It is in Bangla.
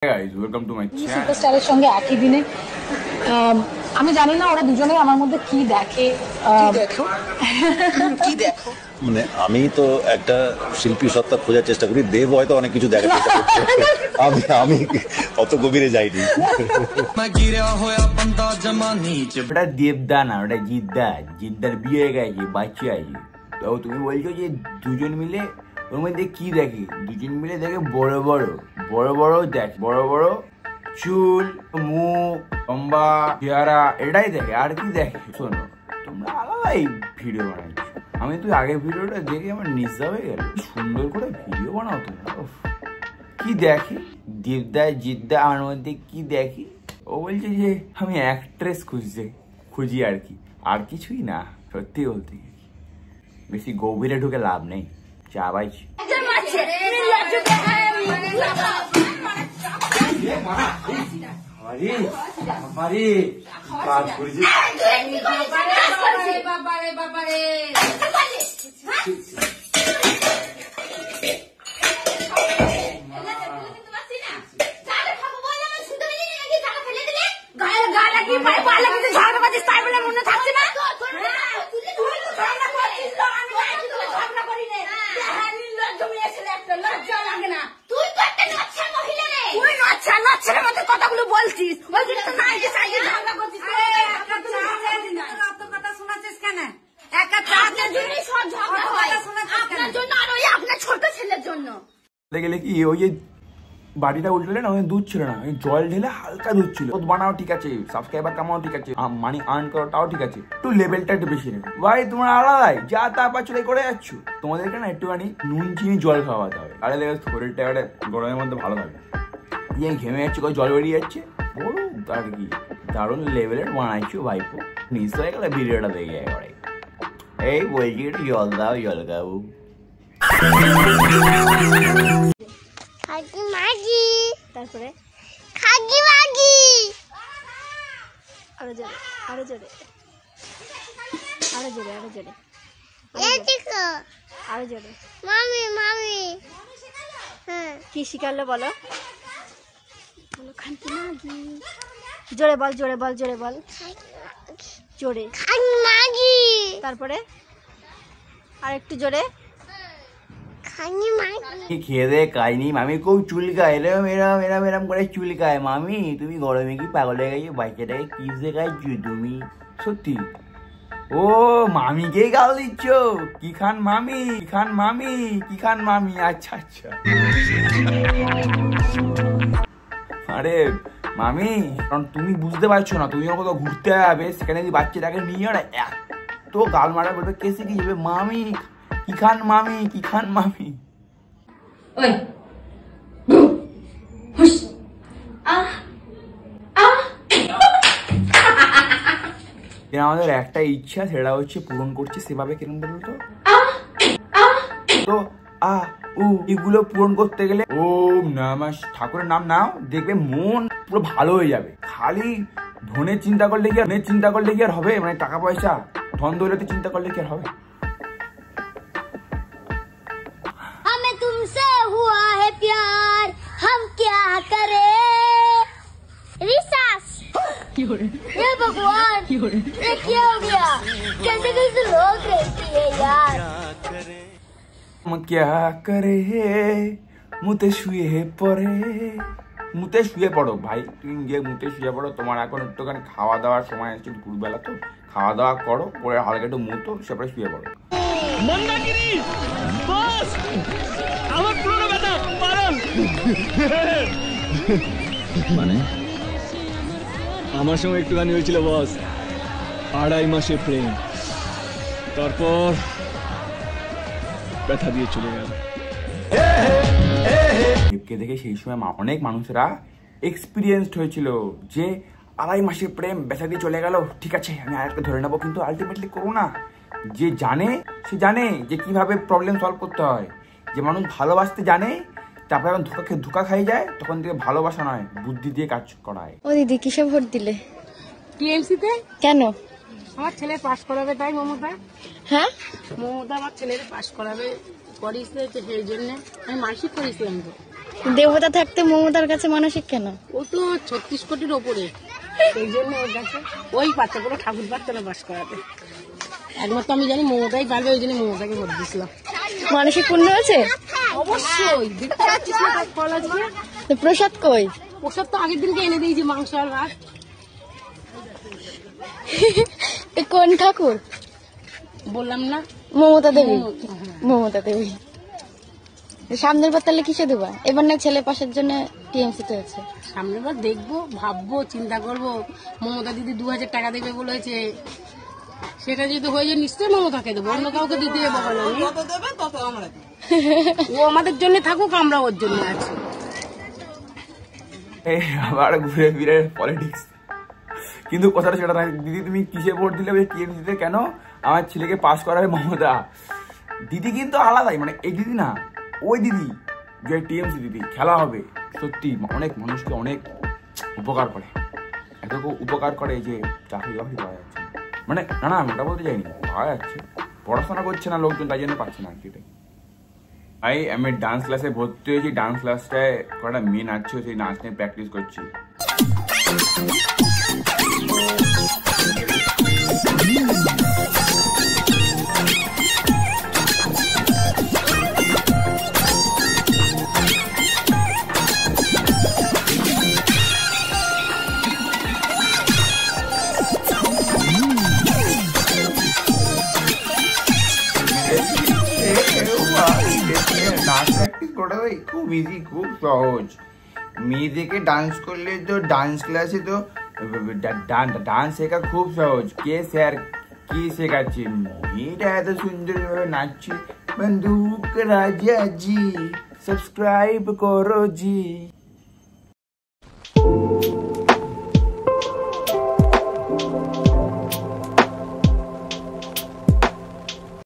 guys, welcome to my channel. সুপারস্টারের সঙ্গে একই দিনে আমি জানি না ওরা দুজনেই আমার মধ্যে কি দেখে। কি দেখো মানে আমি তো একটা শিল্পী সত্তা খোঁজার চেষ্টা করি, দেব হয়তো অনেক কিছু দেখার চেষ্টা করছে, আমি অত গভীরে যাইনি। ওটা দেবদা না, ওটা জিদ্দার বিয়ে হয়ে গেছে, বাচ্চা আছে। তো তুমি বলছো যে দুজন মিলে ওর মধ্যে কি দেখে? দুজন মিলে দেখে বড় বড় দেখ, বড় বড় চুল, মুখ, লম্বা চেহারা, এটাই দেখে। আর কি দেখে? শোনো, তোমরা আলাদাই ভিডিও বানাইছো। আমি তুই আগের ভিডিওটা দেখে আমার নিশা হয়ে গেল। সুন্দর করে ভিডিও বানাও তোমরা। কি দেখি দেবদা জিদ্দা আমার মধ্যে কি দেখি? ও বলছে যে আমি অ্যাক্ট্রেস খুঁজি আর কি, আর কিছুই না। সত্যি বলতে বেশি গভীরে ঢুকে লাভ নেই। চা বাইছি কথাগুলো বলছিস গেলে কি ওই যে বাড়িটা উল্টলে না, ওই দুধ ছিল না, ওই জল ঢেলে হালকা দুধ ছিল। দুধ বানাও ঠিক আছে, সাবস্ক্রাইবার কামাও ঠিক আছে, মানি আর্ন করো তাও ঠিক আছে, একটু লেভেলটা একটু বেশি নেবে ভাই। তোমরা আলাদাই যা তারপর চলে করে যাচ্ছ। তোমাদেরকে না একটুখানি নুন চিনি জল খাওয়াতে হবে, তাহলে দেখবে শরীরটা একটা গরমের মধ্যে ভালো থাকবে। দিয়ে ঘেমে যাচ্ছে, জল বেরিয়ে যাচ্ছে, বড় আর কি দারুণ লেভেলের বানাইছো ভাইপো। নিশ্চয় হয়ে গেলে ভিডিওটা দেখে একবারে এই বলছি একটু জল দাও, জল খাবো। তারপরে আরো জোরে কি শিখালো বলো? জোরে বল জোরে। তারপরে আর একটু জোরে। খেয়ে দে কাজনি মামি খুব চুলকায়, এরম করে চুলকায়। মামি তুমি গরমে কি পাগল হয়ে গেছো? বাচ্চাটাকে কি শেখাইছো তুমি? সত্যি ও মামিকেই গাল দিচ্ছ? কি খান মামি? আচ্ছা আরে মামি, কারণ তুমি বুঝতে পারছো না, তুমি কোথাও ঘুরতে যাবে, সেখানে যদি বাচ্চাটাকে নিয়ে এত গাল মারা বলবে, কে শিখে যাবে? মামি কি খান মামি? ওই আমাদের একটা ইচ্ছা, সেটা হচ্ছে পূরণ করছে। সেভাবে কিরম বলতো? তো এগুলো পূরণ করতে গেলে ওম নমঃ ঠাকুরের নাম নাও, দেখবে মন পুরো ভালো হয়ে যাবে। খালি ধনের চিন্তা করলে কি আর হবে? মানে টাকা পয়সা ধন দৌলতে চিন্তা করলে কি আর হবে? हमें तुमसे हुआ है प्यार, हम क्या करे? रिसास ये भगवान, ये क्या हो गया? कैसे लोग रहती है यार। क्या करे মুতে শুয়ে পড়ো ভাই, তুমি গিয়ে মুতে শুয়ে পড়ো। তোমার এখন একটুখানি খাওয়া দাওয়ার সময় আছে, দুপুরবেলা তো খাওয়া দাওয়া করো, করে হালকা একটু মুতো, সেপরে শুয়ে পড়ো। মানে আমার সঙ্গে একটুখানি হয়েছিল বস, 2.5 মাসের প্রেম, তারপর ব্যথা দিয়ে চলে গেল। দেবকে দেখে সেই সময় অনেক মানুষেরা এক্সপিরিয়েন্সড হয়েছিল যে 2.5 মাসের প্রেম ব্যথা দিয়ে চলে গেল, ঠিক আছে আমি আরেকটা ধরে নেবো, কিন্তু আলটিমেটলি করো না। যে জানে সে জানে যে কিভাবে প্রবলেম সলভ করতে হয়। যে মানুষ ভালোবাসতে জানে, তারপরে যখন ধোকা খাই যায়, তখন থেকে ভালোবাসা নয়, বুদ্ধি দিয়ে কাজ করায়। ও দিদি কিসে ভোট দিলে? টিএমসিতে। কেন? আমার ছেলে পাস করাবে তাই। মমতা আমার ছেলের পাস করাবে, করিস সেই জন্য আমি মানসিক করেছিলাম তো। দেবতা থাকতে মমতার কাছে মানসিক কেন? ও তো 36 কোটির ওপরে, এই জন্য ওর কাছে ওই বাচ্চাগুলো ঠাকুর বাচ্চারা বাস করাতে। একমাত্র আমি জানি মমতাই পারবে, ওই জন্য মমতাকে ভোট দিয়েছিলাম। মানসিক পূর্ণ আছে অবশ্যই, দেখতে পাচ্ছিস না তার ফল আজকে। তো প্রসাদ কই? প্রসাদ তো আগের দিনকে এনে দিয়েছি, মাংস আর ভাত। কোন ঠাকুর বললাম না, মমতা দেবী। মমতা দেবী। সামনের বার তাহলে কিসে দেবা? এবার না ছেলে পাশের জন্য টিএমসি তে আছে। সামনের বার দেখবো, ভাববো, চিন্তা করবো। মমতা দিদি 2000 টাকা দেবে বলেছে, সেটা যদি হয়ে যায় নিশ্চয়ই মমতাকে দেবো, অন্য কাউকে দিতে যাবো না। ও আমাদের জন্য থাকুক, আমরা ওর জন্য আছি। আবার ঘুরে ফিরে পলিটিক্স, কিন্তু কথাটা সেটা না। দিদি তুমি কিসে ভোট দিলে? টিএমসি তে। কেন? আমার ছেলেকে পাস করাবে মমতা। দিদি কিন্তু আলাদাই, মানে এই দিদি না, ওই দিদি যে টিএমসি দিদি। খেলা হবে সত্যি, অনেক মানুষকে অনেক উপকার করে, এত উপকার করে যে চাকরি বাকরি পাওয়া যাচ্ছে না। মানে না না, ওটা বলতে চাইনি, পাওয়া যাচ্ছে, পড়াশোনা করছে না লোকজন, তাই জন্য পাচ্ছে না আর কি। আমি ডান্স ক্লাসে ভর্তি হয়েছি, ডান্স ক্লাসটায় কটা মেয়ে নাচছে, সেই নাচ নিয়ে প্র্যাকটিস করছি। ডান্স প্র্যাকটিস করা খুব ইজি, খুব সহজ। মেয়েদেরকে ডান্স করলে তো ডান্স ক্লাসে তো ডান্স শেখা খুব সহজ। কে স্যার কি শেখাচ্ছে? মেয়েটা এত সুন্দরভাবে নাচছে। বন্দুক রাজা জি, সাবস্ক্রাইব করো জি।